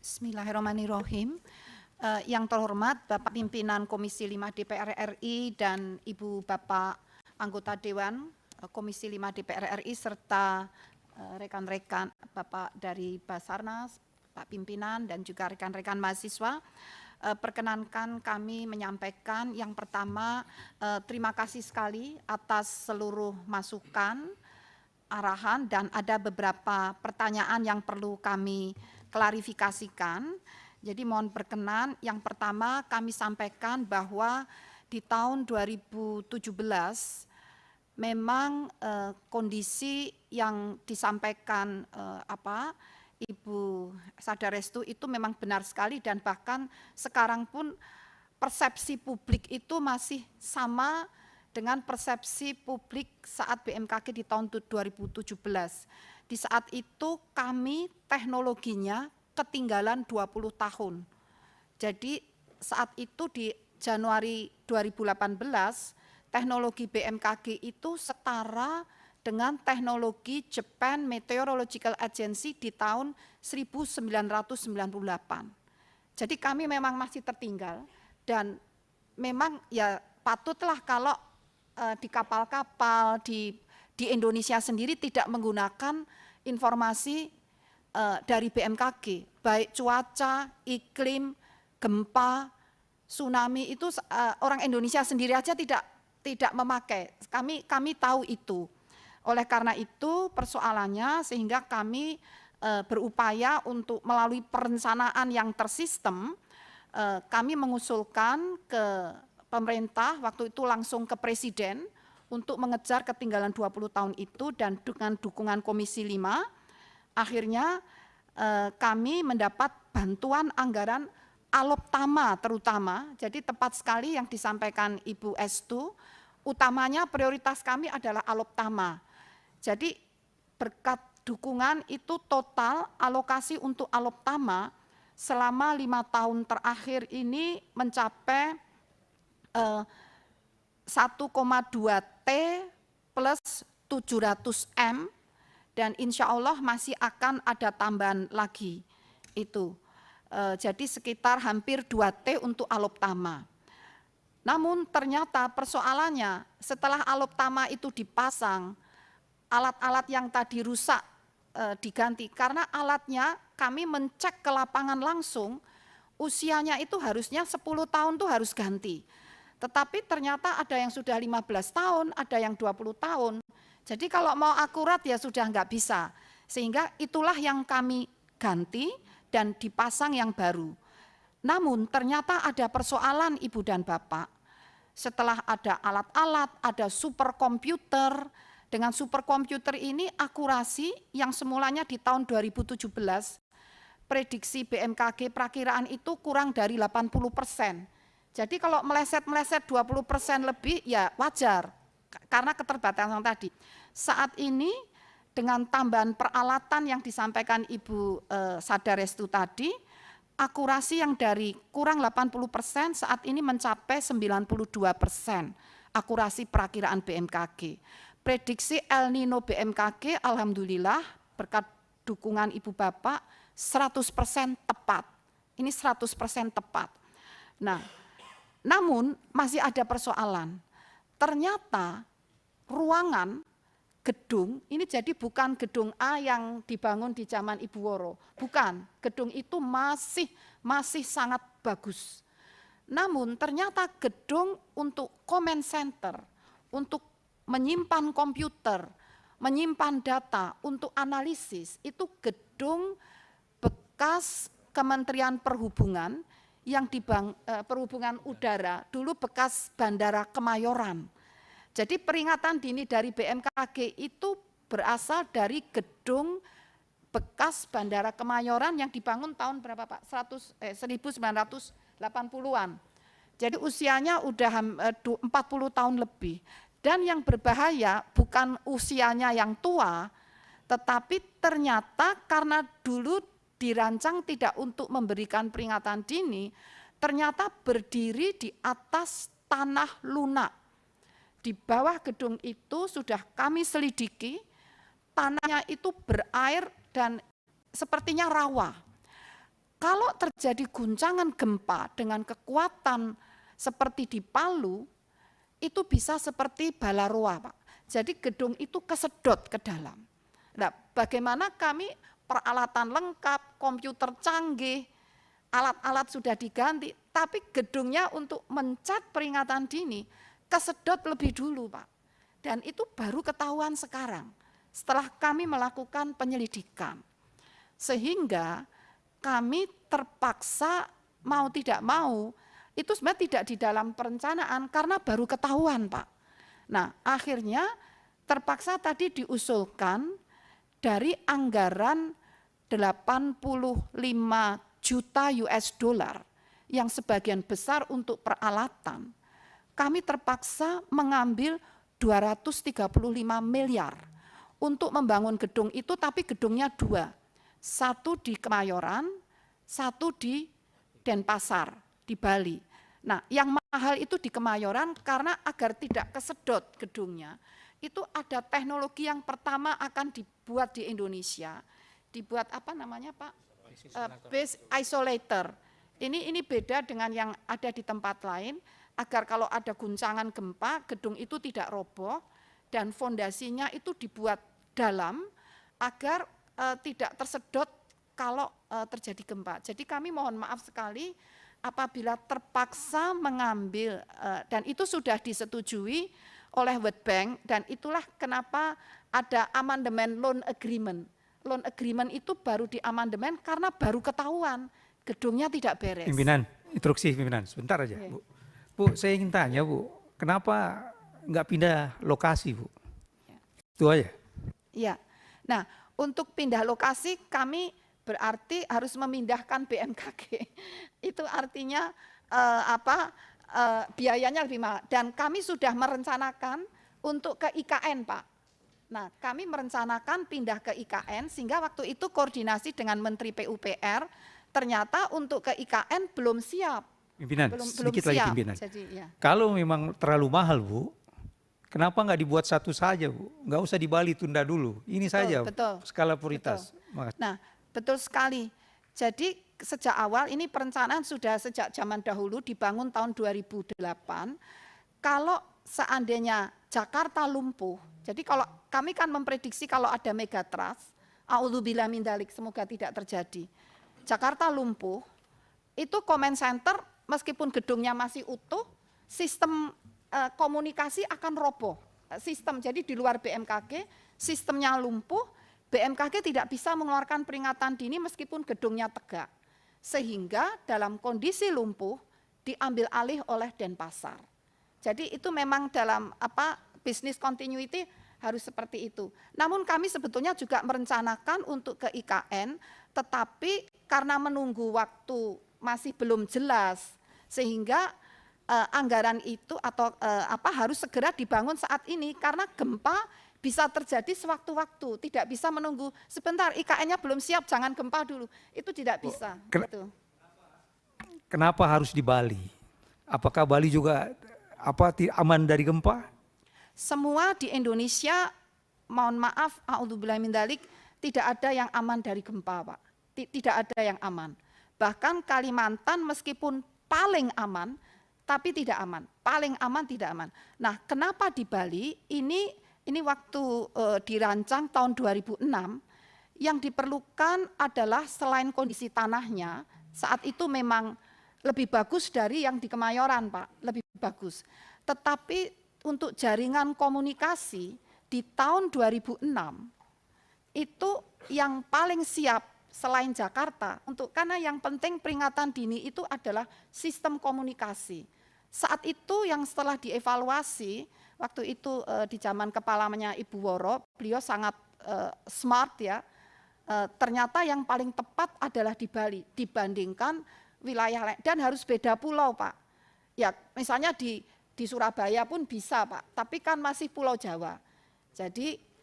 Bismillahirrahmanirrahim. Yang terhormat Bapak Pimpinan Komisi 5 DPR RI dan Ibu Bapak Anggota Dewan Komisi 5 DPR RI serta rekan-rekan Bapak dari Basarnas, Pak Pimpinan dan juga rekan-rekan mahasiswa. Perkenankan kami menyampaikan yang pertama terima kasih sekali atas seluruh masukan, arahan dan ada beberapa pertanyaan yang perlu kami klarifikasikan. Jadi mohon berkenan, yang pertama kami sampaikan bahwa di tahun 2017 memang kondisi yang disampaikan Ibu Sadarestu itu memang benar sekali dan bahkan sekarang pun persepsi publik itu masih sama dengan persepsi publik saat BMKG di tahun 2017. Di saat itu kami teknologinya ketinggalan 20 tahun. Jadi saat itu di Januari 2018, teknologi BMKG itu setara dengan teknologi Japan Meteorological Agency di tahun 1998. Jadi kami memang masih tertinggal dan memang ya patutlah kalau di kapal-kapal di Indonesia sendiri tidak menggunakan informasi dari BMKG, baik cuaca, iklim, gempa, tsunami itu orang Indonesia sendiri aja tidak memakai. Kami tahu itu. Oleh karena itu persoalannya sehingga kami berupaya untuk melalui perencanaan yang tersistem, kami mengusulkan ke pemerintah waktu itu langsung ke Presiden untuk mengejar ketinggalan 20 tahun itu dan dengan dukungan Komisi 5, akhirnya kami mendapat bantuan anggaran Aloptama terutama, jadi tepat sekali yang disampaikan Ibu Estu, utamanya prioritas kami adalah Aloptama. Jadi berkat dukungan itu total alokasi untuk Aloptama selama 5 tahun terakhir ini mencapai 1,2 T plus 700 M dan insya Allah masih akan ada tambahan lagi itu. Jadi sekitar hampir 2 T untuk Aloptama. Namun ternyata persoalannya setelah Aloptama itu dipasang, alat-alat yang tadi rusak diganti karena alatnya kami mencek ke lapangan langsung, usianya itu harusnya 10 tahun tuh harus ganti. Tetapi ternyata ada yang sudah 15 tahun, ada yang 20 tahun. Jadi kalau mau akurat ya sudah enggak bisa. Sehingga itulah yang kami ganti dan dipasang yang baru. Namun ternyata ada persoalan Ibu dan Bapak. Setelah ada alat-alat, ada superkomputer. Dengan superkomputer ini akurasi yang semulanya di tahun 2017, prediksi BMKG perakiraan itu kurang dari 80%. Jadi kalau meleset-meleset 20% lebih ya wajar karena keterbatasan tadi. Saat ini dengan tambahan peralatan yang disampaikan Ibu Sadarestu tadi, akurasi yang dari kurang 80% saat ini mencapai 92% akurasi perakiraan BMKG. Prediksi El Nino BMKG alhamdulillah berkat dukungan Ibu Bapak 100% tepat. Ini 100% tepat. Nah, namun masih ada persoalan. Ternyata ruangan gedung ini jadi bukan gedung A yang dibangun di zaman Ibu Woro. Bukan, gedung itu masih sangat bagus. Namun ternyata gedung untuk command center, untuk menyimpan komputer, menyimpan data untuk analisis, itu gedung bekas Kementerian Perhubungan yang di perhubungan udara, dulu bekas Bandara Kemayoran. Jadi peringatan dini dari BMKG itu berasal dari gedung bekas Bandara Kemayoran yang dibangun tahun berapa Pak? 1980-an. Jadi usianya udah 40 tahun lebih. Dan yang berbahaya bukan usianya yang tua, tetapi ternyata karena dulu dirancang tidak untuk memberikan peringatan dini, ternyata berdiri di atas tanah lunak. Di bawah gedung itu sudah kami selidiki, tanahnya itu berair dan sepertinya rawa. Kalau terjadi guncangan gempa dengan kekuatan seperti di Palu, itu bisa seperti Balaroa, Pak. Jadi gedung itu kesedot ke dalam. Nah, bagaimana kami peralatan lengkap, komputer canggih, alat-alat sudah diganti, tapi gedungnya untuk mencat peringatan dini kesedot lebih dulu, Pak. Dan itu baru ketahuan sekarang, setelah kami melakukan penyelidikan. Sehingga kami terpaksa mau tidak mau, itu sebenarnya tidak di dalam perencanaan karena baru ketahuan, Pak. Nah, akhirnya terpaksa tadi diusulkan dari anggaran 85 juta US dollar yang sebagian besar untuk peralatan, kami terpaksa mengambil 235 miliar untuk membangun gedung itu, tapi gedungnya dua. Satu di Kemayoran, satu di Denpasar, di Bali. Nah, yang mahal itu di Kemayoran karena agar tidak kesedot gedungnya, itu ada teknologi yang pertama akan dibuat di Indonesia. Dibuat apa namanya, Pak? Base isolator. Ini beda dengan yang ada di tempat lain, agar kalau ada guncangan gempa, gedung itu tidak roboh dan fondasinya itu dibuat dalam agar tidak tersedot kalau terjadi gempa. Jadi kami mohon maaf sekali apabila terpaksa mengambil, dan itu sudah disetujui oleh World Bank, dan itulah kenapa ada amandemen loan agreement. Loan agreement itu baru diamandemen karena baru ketahuan gedungnya tidak beres. Pimpinan, instruksi pimpinan, sebentar aja, Bu. Bu, saya ingin tanya, Bu, kenapa nggak pindah lokasi, Bu? Itu aja. Iya. Nah, untuk pindah lokasi kami berarti harus memindahkan BMKG. Itu artinya biayanya lebih mahal. Dan kami sudah merencanakan untuk ke IKN, Pak. Nah, kami merencanakan pindah ke IKN sehingga waktu itu koordinasi dengan Menteri PUPR, ternyata untuk ke IKN belum siap. Pimpinan, sedikit lagi pimpinan. Jadi, ya. Kalau memang terlalu mahal, Bu, kenapa nggak dibuat satu saja, Bu? Nggak usah di Bali, tunda dulu. Ini saja, betul, skala prioritas. Betul. Nah, betul sekali. Jadi sejak awal ini perencanaan sudah sejak zaman dahulu dibangun tahun 2008. Kalau seandainya Jakarta lumpuh, jadi kalau kami kan memprediksi kalau ada megatrust, a'udzubillah min dzalik, semoga tidak terjadi. Jakarta lumpuh, itu command center meskipun gedungnya masih utuh, sistem komunikasi akan roboh. Sistem, jadi di luar BMKG, sistemnya lumpuh, BMKG tidak bisa mengeluarkan peringatan dini meskipun gedungnya tegak. Sehingga dalam kondisi lumpuh diambil alih oleh Denpasar. Jadi itu memang dalam business continuity harus seperti itu. Namun kami sebetulnya juga merencanakan untuk ke IKN, tetapi karena menunggu waktu masih belum jelas, sehingga anggaran itu atau harus segera dibangun saat ini karena gempa bisa terjadi sewaktu-waktu, tidak bisa menunggu sebentar IKN-nya belum siap, jangan gempa dulu, itu tidak bisa. Gitu. Kenapa harus di Bali? Apakah Bali juga aman dari gempa? Semua di Indonesia, mohon maaf, a'udzubillah min dzalik, tidak ada yang aman dari gempa, Pak. Tidak ada yang aman. Bahkan Kalimantan meskipun paling aman, tapi tidak aman. Paling aman, tidak aman. Nah, kenapa di Bali? Ini waktu dirancang tahun 2006, yang diperlukan adalah selain kondisi tanahnya, saat itu memang lebih bagus dari yang di Kemayoran, Pak, lebih bagus. Tetapi untuk jaringan komunikasi di tahun 2006, itu yang paling siap selain Jakarta, karena yang penting peringatan dini itu adalah sistem komunikasi. Saat itu yang setelah dievaluasi, waktu itu di zaman kepalanya Ibu Woro, beliau sangat smart ya, ternyata yang paling tepat adalah di Bali dibandingkan wilayah lain, dan harus beda pulau, Pak. Ya misalnya di Surabaya pun bisa, Pak, tapi kan masih Pulau Jawa. Jadi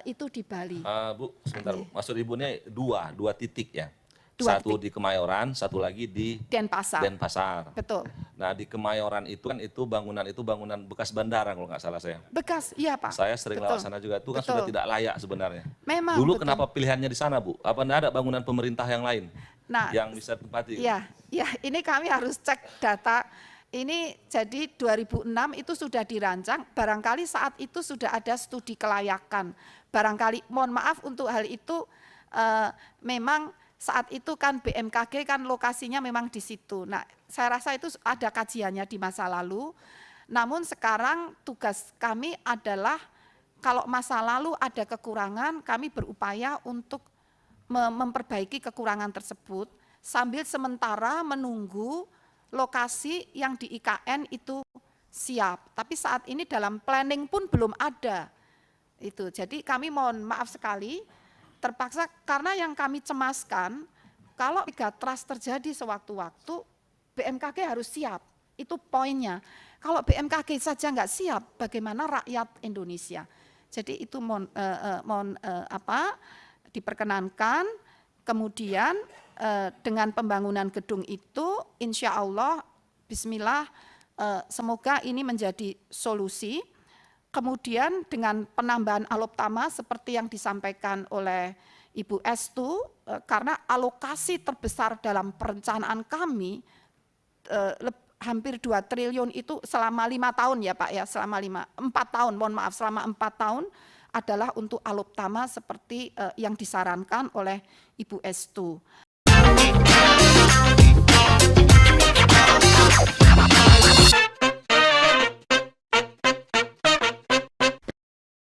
itu di Bali. Bu, sebentar, Bu. Maksud Ibu ini dua titik ya? Satu di Kemayoran, satu lagi di Denpasar. Betul. Nah di Kemayoran itu kan bangunan bekas bandara kalau nggak salah saya. Bekas, iya Pak. Saya sering lewat sana juga, itu kan sudah tidak layak sebenarnya. Memang. Dulu betul. Kenapa pilihannya di sana, Bu? Apa enggak ada bangunan pemerintah yang lain? Nah, yang bisa tempati? ya ini kami harus cek data. Ini jadi 2006 itu sudah dirancang, barangkali saat itu sudah ada studi kelayakan. Barangkali, mohon maaf untuk hal itu, memang saat itu kan BMKG kan lokasinya memang di situ. Nah, saya rasa itu ada kajiannya di masa lalu. Namun sekarang tugas kami adalah kalau masa lalu ada kekurangan, kami berupaya untuk memperbaiki kekurangan tersebut sambil sementara menunggu lokasi yang di IKN itu siap. Tapi saat ini dalam planning pun belum ada. Itu. Jadi kami mohon maaf sekali terpaksa karena yang kami cemaskan kalau megatrust terjadi sewaktu-waktu BMKG harus siap. Itu poinnya. Kalau BMKG saja nggak siap, bagaimana rakyat Indonesia? Jadi itu diperkenankan. Kemudian dengan pembangunan gedung itu, insya Allah, bismillah, semoga ini menjadi solusi. Kemudian dengan penambahan aloptama seperti yang disampaikan oleh Ibu Estu, karena alokasi terbesar dalam perencanaan kami, hampir 2 triliun itu selama 5 tahun ya Pak ya, selama 4 tahun, mohon maaf, selama 4 tahun, adalah untuk aloptama seperti yang disarankan oleh Ibu Estu.